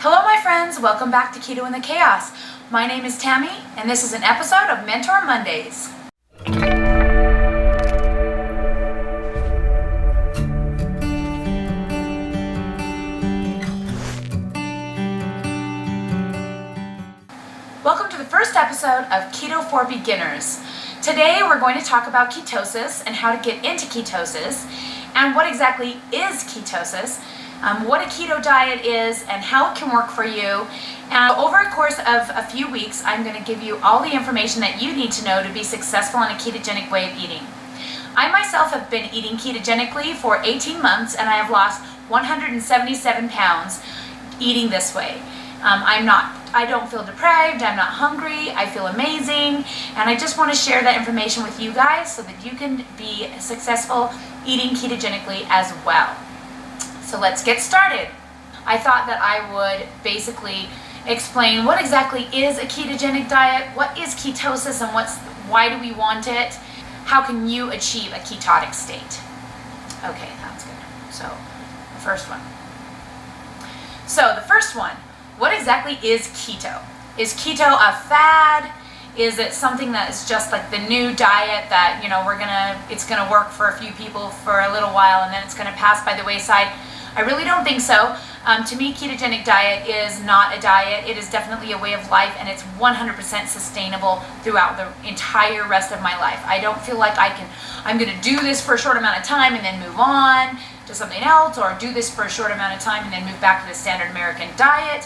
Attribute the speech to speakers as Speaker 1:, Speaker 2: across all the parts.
Speaker 1: Hello my friends, welcome back to Keto in the Chaos. My name is Tammi, and this is an episode of Mentor Mondays. Welcome to the first episode of Keto for Beginners. Today we're going to talk about ketosis and how to get into ketosis, and what exactly is ketosis, what a keto diet is, and how it can work for you. And over a course of a few weeks, I'm going to give you all the information that you need to know to be successful in a ketogenic way of eating. I myself have been eating ketogenically for 18 months, and I have lost 177 pounds eating this way. I don't feel deprived, I'm not hungry, I feel amazing, and I just want to share that information with you guys so that you can be successful eating ketogenically as well. So let's get started. I thought that I would basically explain what exactly is a ketogenic diet, what is ketosis, and why do we want it, how can you achieve a ketotic state. Okay, that's good. So the first one, what exactly is keto? Is keto a fad? Is it something that is just like the new diet that, it's gonna work for a few people for a little while and then it's gonna pass by the wayside? I really don't think so. To me, ketogenic diet is not a diet. It is definitely a way of life, and it's 100% sustainable throughout the entire rest of my life. I don't feel like I'm gonna do this for a short amount of time and then move on to something else, or do this for a short amount of time and then move back to the standard American diet.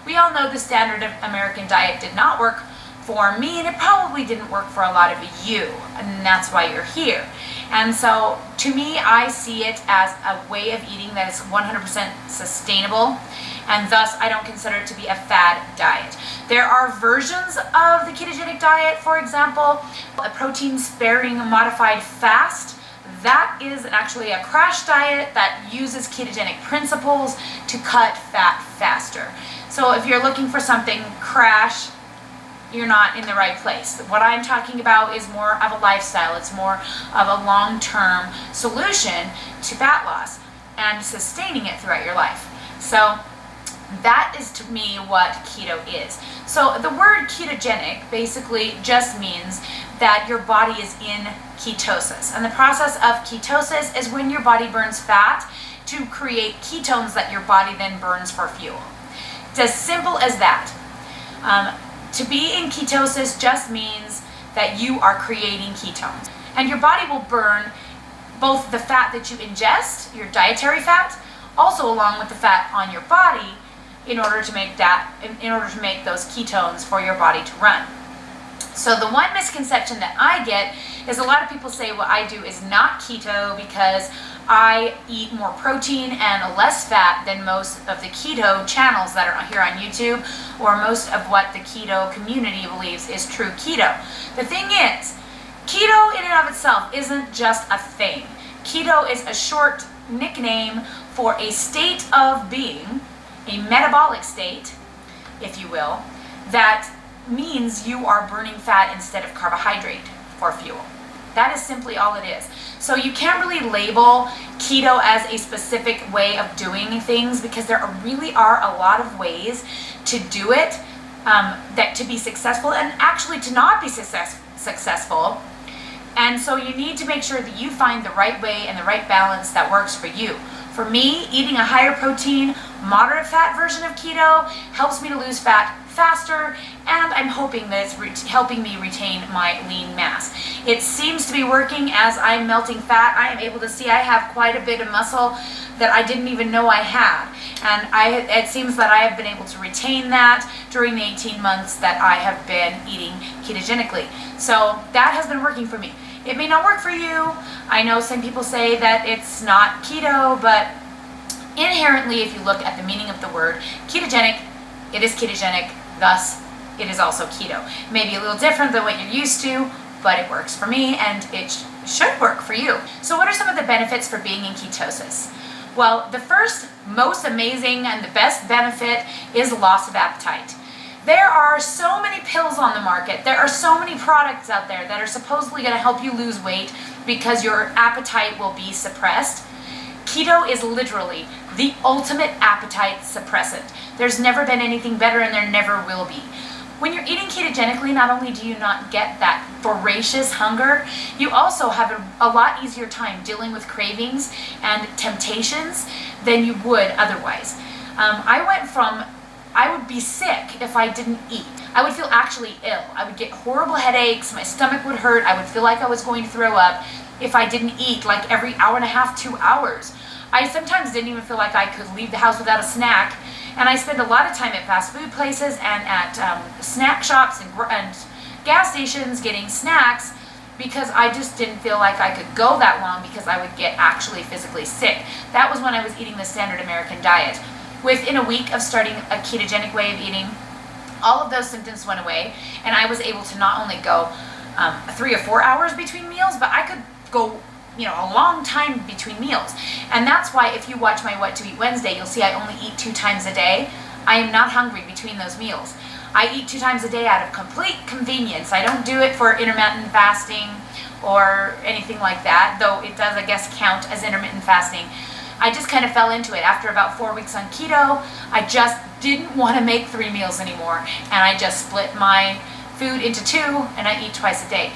Speaker 1: We all know the standard American diet did not work for me, and it probably didn't work for a lot of you, and that's why you're here. And so to me, I see it as a way of eating that is 100% sustainable, and thus I don't consider it to be a fad diet. There are versions of the ketogenic diet, for example, a protein-sparing modified fast. That is actually a crash diet that uses ketogenic principles to cut fat faster. So if you're looking for something crash, you're not in the right place. What I'm talking about is more of a lifestyle. It's more of a long-term solution to fat loss and sustaining it throughout your life. So that is to me what keto is. So the word ketogenic basically just means that your body is in ketosis. And the process of ketosis is when your body burns fat to create ketones that your body then burns for fuel. It's as simple as that. To be in ketosis just means that you are creating ketones. And your body will burn both the fat that you ingest, your dietary fat, also along with the fat on your body in order to make those ketones for your body to run. So the one misconception that I get is a lot of people say what I do is not keto because I eat more protein and less fat than most of the keto channels that are here on YouTube, or most of what the keto community believes is true keto. The thing is, keto in and of itself isn't just a thing. Keto is a short nickname for a state of being, a metabolic state, if you will, that means you are burning fat instead of carbohydrate for fuel. That is simply all it is. So you can't really label keto as a specific way of doing things, because there really are a lot of ways to do it that to be successful and actually to not be successful. And so you need to make sure that you find the right way and the right balance that works for you. For me, eating a higher protein, moderate fat version of keto helps me to lose fat faster, and I'm hoping that it's helping me retain my lean mass. It seems to be working. As I'm melting fat, I am able to see I have quite a bit of muscle that I didn't even know I had. And it seems that I have been able to retain that during the 18 months that I have been eating ketogenically. So that has been working for me. It may not work for you. I know some people say that it's not keto, but inherently, if you look at the meaning of the word ketogenic, it is ketogenic, thus it is also keto. It may be a little different than what you're used to, but it works for me, and it should work for you. So what are some of the benefits for being in ketosis? Well, the first, most amazing, and the best benefit is loss of appetite. There are so many pills on the market. There are so many products out there that are supposedly going to help you lose weight because your appetite will be suppressed. Keto is literally the ultimate appetite suppressant. There's never been anything better, and there never will be. When you're eating ketogenically, not only do you not get that voracious hunger, you also have a lot easier time dealing with cravings and temptations than you would otherwise. I would be sick if I didn't eat. I would feel actually ill. I would get horrible headaches, my stomach would hurt, I would feel like I was going to throw up if I didn't eat like every hour and a half, 2 hours. I sometimes didn't even feel like I could leave the house without a snack. And I spend a lot of time at fast food places and at snack shops and gas stations getting snacks because I just didn't feel like I could go that long because I would get actually physically sick. That was when I was eating the standard American diet. Within a week of starting a ketogenic way of eating, all of those symptoms went away, and I was able to not only go 3 or 4 hours between meals, but I could go a long time between meals. And that's why if you watch my What to Eat Wednesday, you'll see I only eat 2 times a day. I am not hungry between those meals. I eat 2 times a day out of complete convenience. I don't do it for intermittent fasting or anything like that, though it does, I guess, count as intermittent fasting. I just kind of fell into it. After about 4 weeks on keto, I just didn't want to make 3 meals anymore, and I just split my food into 2, and I eat twice a day.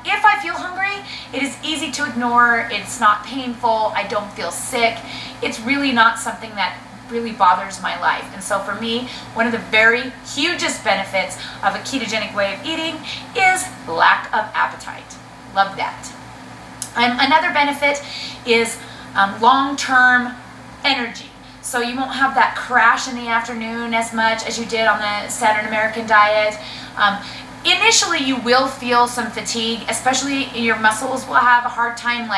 Speaker 1: If I feel hungry, it is easy to ignore. It's not painful. I don't feel sick. It's really not something that really bothers my life. And so for me, one of the very hugest benefits of a ketogenic way of eating is lack of appetite. Love that. Another benefit is long-term energy. So you won't have that crash in the afternoon as much as you did on the standard American diet. Initially, you will feel some fatigue, especially your muscles will have a hard time,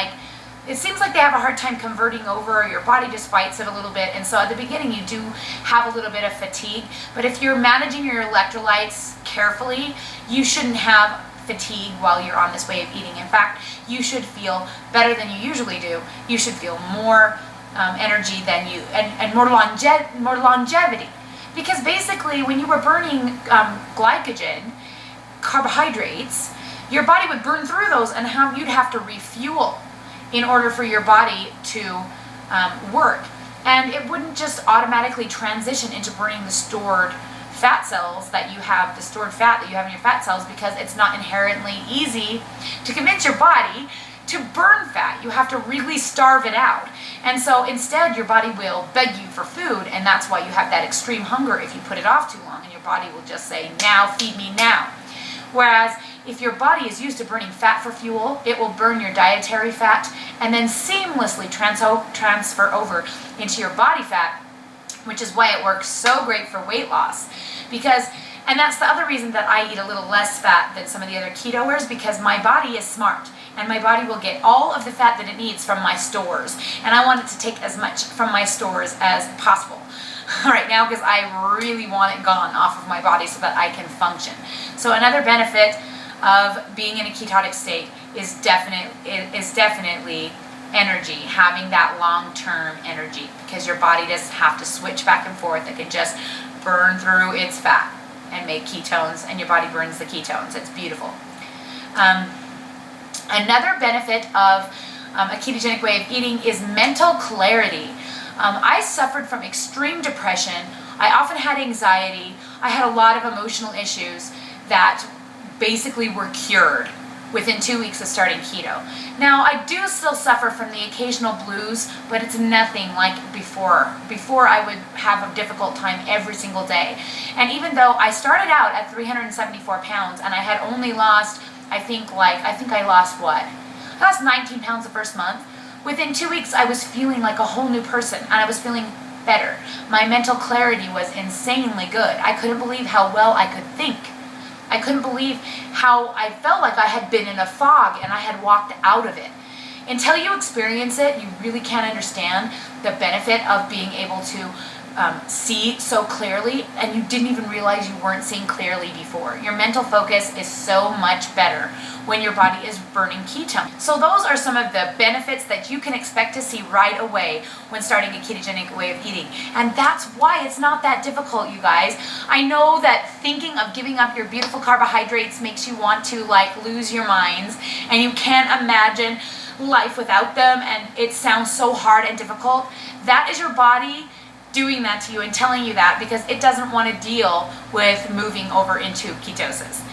Speaker 1: it seems like they have a hard time converting over. Your body just fights it a little bit. And so at the beginning, you do have a little bit of fatigue. But if you're managing your electrolytes carefully, you shouldn't have fatigue while you're on this way of eating. In fact, you should feel better than you usually do. You should feel more energy than you, and more longevity. Because basically, when you were burning glycogen, carbohydrates, your body would burn through those, and you'd have to refuel in order for your body to work. And it wouldn't just automatically transition into burning the stored fat cells that you have, the stored fat that you have in your fat cells, because it's not inherently easy to convince your body to burn fat. You have to really starve it out. And so instead, your body will beg you for food, and that's why you have that extreme hunger if you put it off too long, and your body will just say, now, feed me now. Whereas if your body is used to burning fat for fuel, it will burn your dietary fat and then seamlessly transfer over into your body fat, which is why it works so great for weight loss. And that's the other reason that I eat a little less fat than some of the other ketoers, because my body is smart, and my body will get all of the fat that it needs from my stores, and I want it to take as much from my stores as possible right now, because I really want it gone off of my body so that I can function. So another benefit of being in a ketotic state is definitely energy, having that long-term energy, because your body doesn't have to switch back and forth. It can just burn through its fat and make ketones, and your body burns the ketones. It's beautiful. Another benefit of a ketogenic way of eating is mental clarity. I suffered from extreme depression. I often had anxiety. I had a lot of emotional issues that basically were cured within 2 weeks of starting keto. Now, I do still suffer from the occasional blues, but it's nothing like before. Before, I would have a difficult time every single day. And even though I started out at 374 pounds and I had only lost, I think I lost what? I lost 19 pounds the first month. Within 2 weeks, I was feeling like a whole new person, and I was feeling better. My mental clarity was insanely good. I couldn't believe how well I could think. I couldn't believe how I felt like I had been in a fog and I had walked out of it. Until you experience it, you really can't understand the benefit of being able to see so clearly, and you didn't even realize you weren't seeing clearly before. Your mental focus is so much better when your body is burning ketone. So those are some of the benefits that you can expect to see right away when starting a ketogenic way of eating. And that's why it's not that difficult, you guys. I know that thinking of giving up your beautiful carbohydrates makes you want to lose your minds, and you can't imagine life without them and it sounds so hard and difficult, that is your body doing that to you and telling you that because it doesn't want to deal with moving over into ketosis.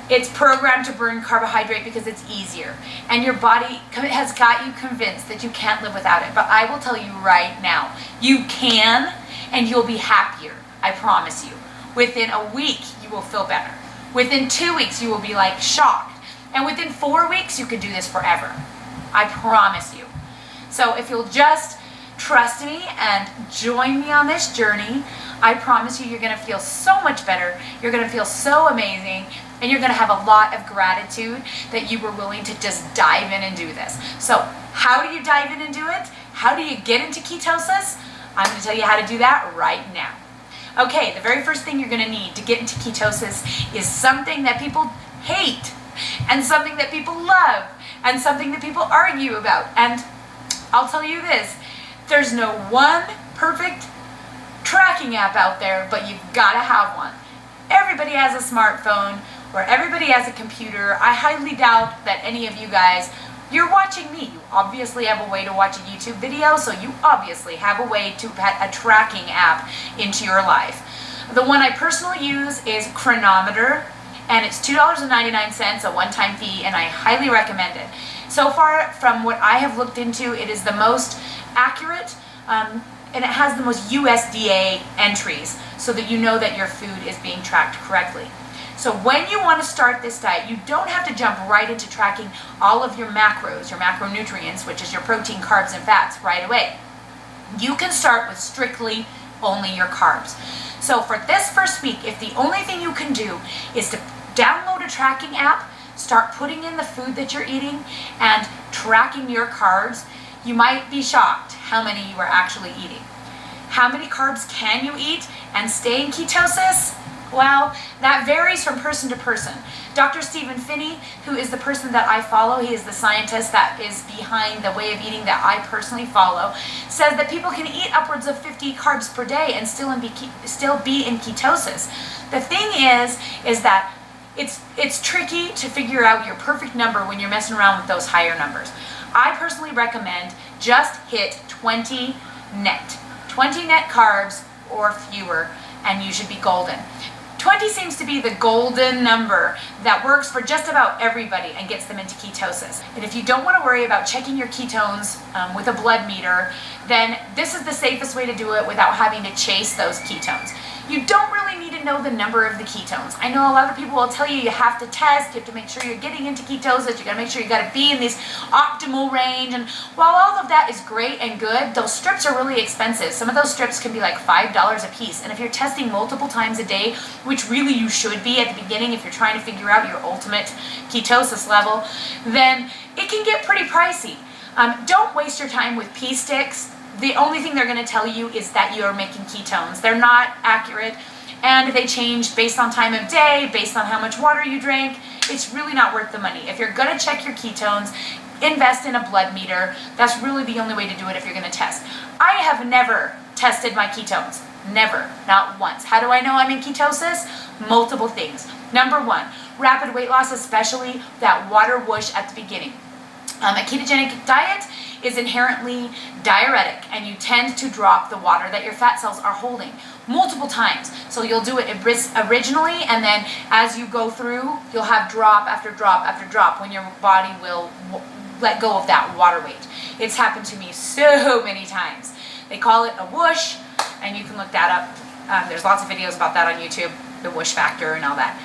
Speaker 1: It's programmed to burn carbohydrate because it's easier, and your body has got you convinced that you can't live without it. But I will tell you right now, you can, and you'll be happier. I promise you. Within a week, you will feel better. Within 2 weeks, you will be like shocked. And within 4 weeks, you can do this forever. I promise you. So if you'll just trust me and join me on this journey, I promise you, you're going to feel so much better. You're going to feel so amazing. And you're going to have a lot of gratitude that you were willing to just dive in and do this. So how do you dive in and do it? How do you get into ketosis? I'm going to tell you how to do that right now. Okay, the very first thing you're going to need to get into ketosis is something that people hate, and something that people love, and something that people argue about. And I'll tell you this, there's no one perfect tracking app out there, but you've got to have one. Everybody has a smartphone, or everybody has a computer. I highly doubt that any of you guys, you're watching me. You obviously have a way to watch a YouTube video, so you obviously have a way to put a tracking app into your life. The one I personally use is Chronometer, and it's $2.99, a one-time fee, and I highly recommend it. So far, from what I have looked into, it is the most accurate, and it has the most USDA entries, so that you know that your food is being tracked correctly. So when you want to start this diet, you don't have to jump right into tracking all of your macros, your macronutrients, which is your protein, carbs, and fats right away. You can start with strictly only your carbs. So for this first week, if the only thing you can do is to download a tracking app, start putting in the food that you're eating, and tracking your carbs, you might be shocked how many you are actually eating. How many carbs can you eat and stay in ketosis? Well, that varies from person to person. Dr. Stephen Phinney, who is the person that I follow, he is the scientist that is behind the way of eating that I personally follow, says that people can eat upwards of 50 carbs per day and still be in ketosis. The thing is that it's tricky to figure out your perfect number when you're messing around with those higher numbers. I personally recommend just hit 20 net. 20 net carbs or fewer, and you should be golden. 20 seems to be the golden number that works for just about everybody and gets them into ketosis. And if you don't want to worry about checking your ketones with a blood meter, then this is the safest way to do it without having to chase those ketones. You don't really need to know the number of the ketones. I know a lot of people will tell you you have to test, you have to make sure you're getting into ketosis, you got to make sure you got to be in this optimal range. And while all of that is great and good, those strips are really expensive. Some of those strips can be like $5 a piece. And if you're testing multiple times a day, which really you should be at the beginning if you're trying to figure out your ultimate ketosis level, then it can get pretty pricey. Don't waste your time with pee sticks. The only thing they're going to tell you is that you are making ketones. They're not accurate, and they change based on time of day, based on how much water you drank. It's really not worth the money. If you're going to check your ketones, invest in a blood meter. That's really the only way to do it if you're going to test. I have never tested my ketones. Never. Not once. How do I know I'm in ketosis? Multiple things. Number one, rapid weight loss, especially that water whoosh at the beginning. A ketogenic diet is inherently diuretic, and you tend to drop the water that your fat cells are holding multiple times. So you'll do it originally, and then as you go through, you'll have drop after drop after drop when your body will let go of that water weight. It's happened to me so many times. They call it a whoosh, and you can look that up. There's lots of videos about that on YouTube, the whoosh factor and all that.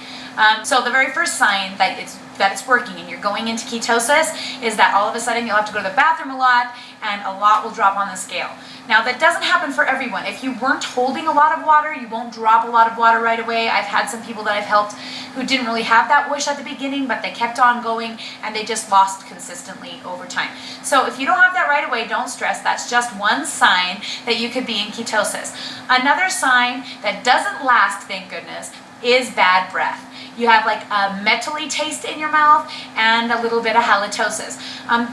Speaker 1: So the very first sign that it's working and you're going into ketosis is that all of a sudden you'll have to go to the bathroom a lot, and a lot will drop on the scale. Now that doesn't happen for everyone. If you weren't holding a lot of water, you won't drop a lot of water right away. I've had some people that I've helped who didn't really have that whoosh at the beginning, but they kept on going and they just lost consistently over time. So if you don't have that right away, don't stress. That's just one sign that you could be in ketosis. Another sign that doesn't last, thank goodness, is bad breath. You have like a metally taste in your mouth and a little bit of halitosis.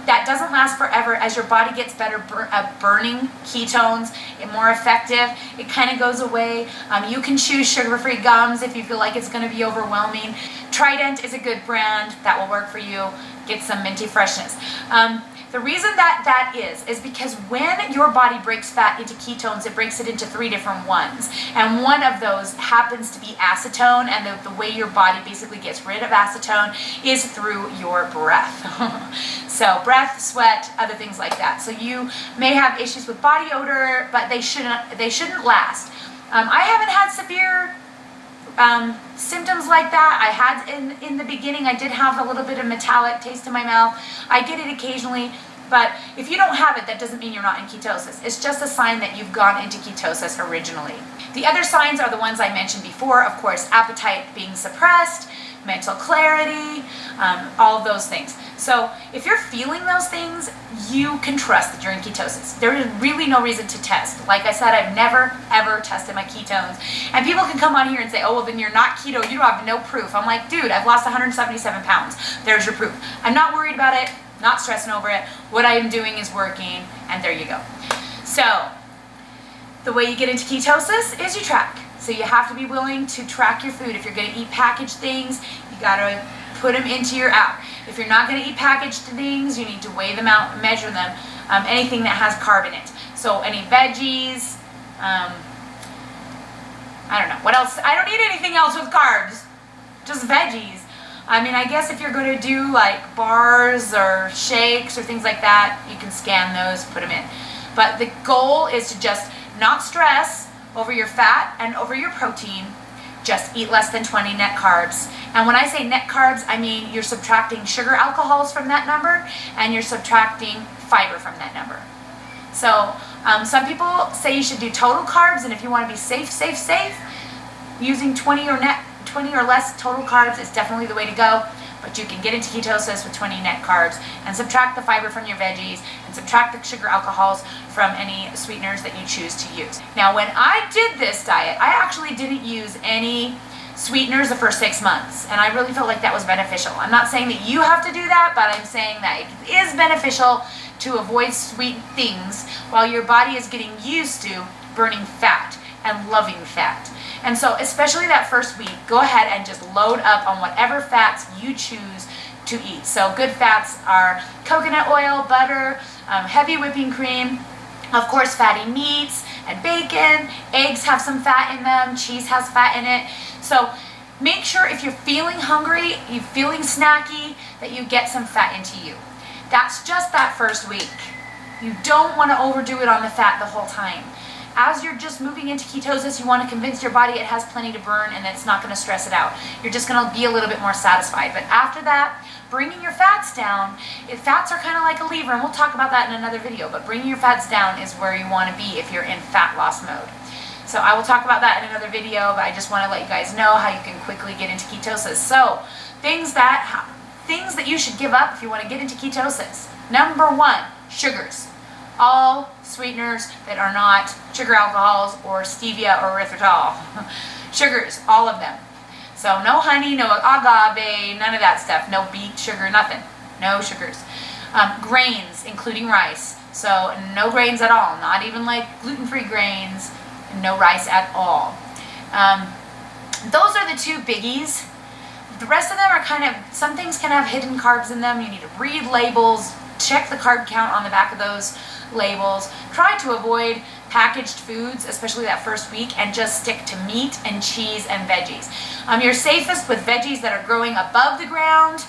Speaker 1: That doesn't last forever. As your body gets better at burning ketones, more effective, it kind of goes away. You can choose sugar-free gums if you feel like it's going to be overwhelming. Trident is a good brand that will work for you. Get some minty freshness. The reason that is because when your body breaks fat into ketones, it breaks it into 3 different ones. And one of those happens to be acetone, and the way your body basically gets rid of acetone is through your breath. So breath, sweat, other things like that. So you may have issues with body odor, but they shouldn't last. I haven't had severe symptoms like that. I had in the beginning, I did have a little bit of metallic taste in my mouth. I get it occasionally, but if you don't have it, that doesn't mean you're not in ketosis. It's just a sign that you've gone into ketosis originally. The other signs are the ones I mentioned before, of course, appetite being suppressed, mental clarity, all of those things. So if you're feeling those things, you can trust that you're in ketosis. There is really no reason to test. Like I said, I've never ever tested my ketones. And people can come on here and say, oh, well, then you're not keto, you don't have no proof. I'm like, dude, I've lost 177 pounds. There's your proof. I'm not worried about it, not stressing over it. What I am doing is working, and there you go. So the way you get into ketosis is you track. So you have to be willing to track your food. If you're going to eat packaged things, you got to put them into your app. If you're not going to eat packaged things, you need to weigh them out and measure them. Anything that has carb in it. So any veggies, I don't know. What else? I don't eat anything else with carbs. Just veggies. I mean, I guess if you're going to do like bars or shakes or things like that, you can scan those, put them in. But the goal is to just not stress over your fat and over your protein. Just eat less than 20 net carbs. And when I say net carbs, I mean you're subtracting sugar alcohols from that number, and you're subtracting fiber from that number. So some people say you should do total carbs, and if you want to be safe, using 20 or less total carbs is definitely the way to go. But you can get into ketosis with 20 net carbs and subtract the fiber from your veggies and subtract the sugar alcohols from any sweeteners that you choose to use. Now, when I did this diet, I actually didn't use any sweeteners the first 6 months, and I really felt like that was beneficial. I'm not saying that you have to do that, but I'm saying that it is beneficial to avoid sweet things while your body is getting used to burning fat and loving fat. And so especially that first week, go ahead and just load up on whatever fats you choose to eat. So good fats are coconut oil, butter, heavy whipping cream, of course fatty meats and bacon. Eggs have some fat in them, cheese has fat in it. So make sure if you're feeling hungry, you're feeling snacky, that you get some fat into you. That's just that first week. You don't want to overdo it on the fat the whole time. As you're just moving into ketosis, you want to convince your body it has plenty to burn and that it's not going to stress it out. You're just going to be a little bit more satisfied. But after that, bringing your fats down, fats are kind of like a lever, and we'll talk about that in another video, but bringing your fats down is where you want to be if you're in fat loss mode. So I will talk about that in another video, but I just want to let you guys know how you can quickly get into ketosis. So things that you should give up if you want to get into ketosis. Number 1, sugars. All sweeteners that are not sugar alcohols or stevia or erythritol. Sugars, all of them. So no honey, no agave, none of that stuff. No beet sugar, nothing. No sugars. Grains, including rice. So no grains at all. Not even like gluten-free grains. No rice at all. Those are the 2 biggies. The rest of them are some things can have hidden carbs in them. You need to read labels. Check the carb count on the back of those labels. Try to avoid packaged foods, especially that first week, and just stick to meat and cheese and veggies. You're safest with veggies that are growing above the ground.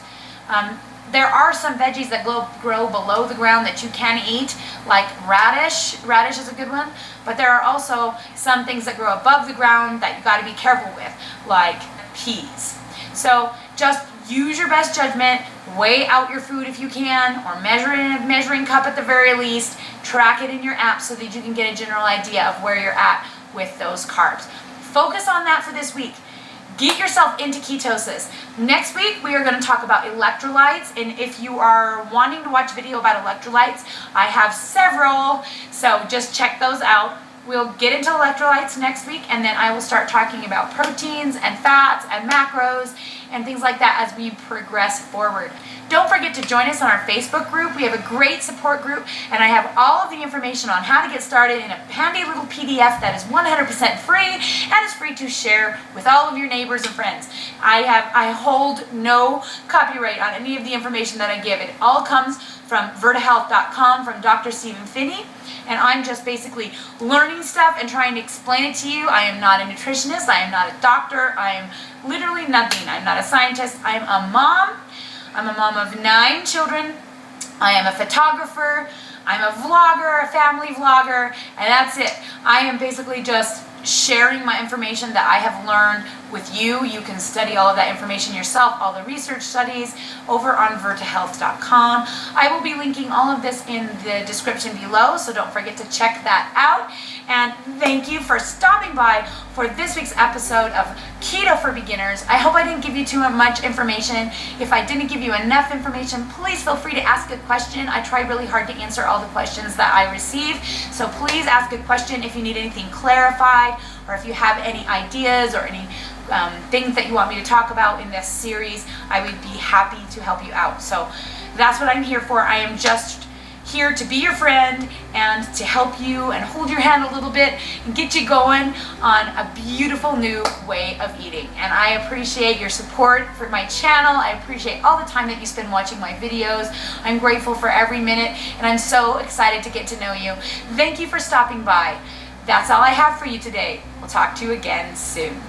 Speaker 1: There are some veggies that grow below the ground that you can eat, like radish. Radish is a good one, but there are also some things that grow above the ground that you got to be careful with, like peas. So just use your best judgment, weigh out your food if you can, or measure it in a measuring cup at the very least, track it in your app so that you can get a general idea of where you're at with those carbs. Focus on that for this week. Get yourself into ketosis. Next week, we are going to talk about electrolytes, and if you are wanting to watch a video about electrolytes, I have several, so just check those out. We'll get into electrolytes next week, and then I will start talking about proteins and fats and macros and things like that as we progress forward. Don't forget to join us on our Facebook group. We have a great support group, and I have all of the information on how to get started in a handy little PDF that is 100% free and is free to share with all of your neighbors and friends. I hold no copyright on any of the information that I give. It all comes from vertahealth.com from Dr. Stephen Finney. And I'm just basically learning stuff and trying to explain it to you. I am not a nutritionist. I am not a doctor. I am literally nothing. I'm not a scientist. I'm a mom. I'm a mom of 9 children. I am a photographer. I'm a vlogger, a family vlogger, and that's it. I am basically just sharing my information that I have learned with you. You can study all of that information yourself, all the research studies over on vertahealth.com. I will be linking all of this in the description below, so don't forget to check that out. And thank you for stopping by for this week's episode of Keto for Beginners. I hope I didn't give you too much information. If I didn't give you enough information, please feel free to ask a question. I try really hard to answer all the questions that I receive, so please ask a question if you need anything clarified, or if you have any ideas or any things that you want me to talk about in this series. I would be happy to help you out. So that's what I'm here for. I am just here to be your friend and to help you and hold your hand a little bit and get you going on a beautiful new way of eating. And I appreciate your support for my channel. I appreciate all the time that you spend watching my videos. I'm grateful for every minute, and I'm so excited to get to know you. Thank you for stopping by. That's all I have for you today. We'll talk to you again soon.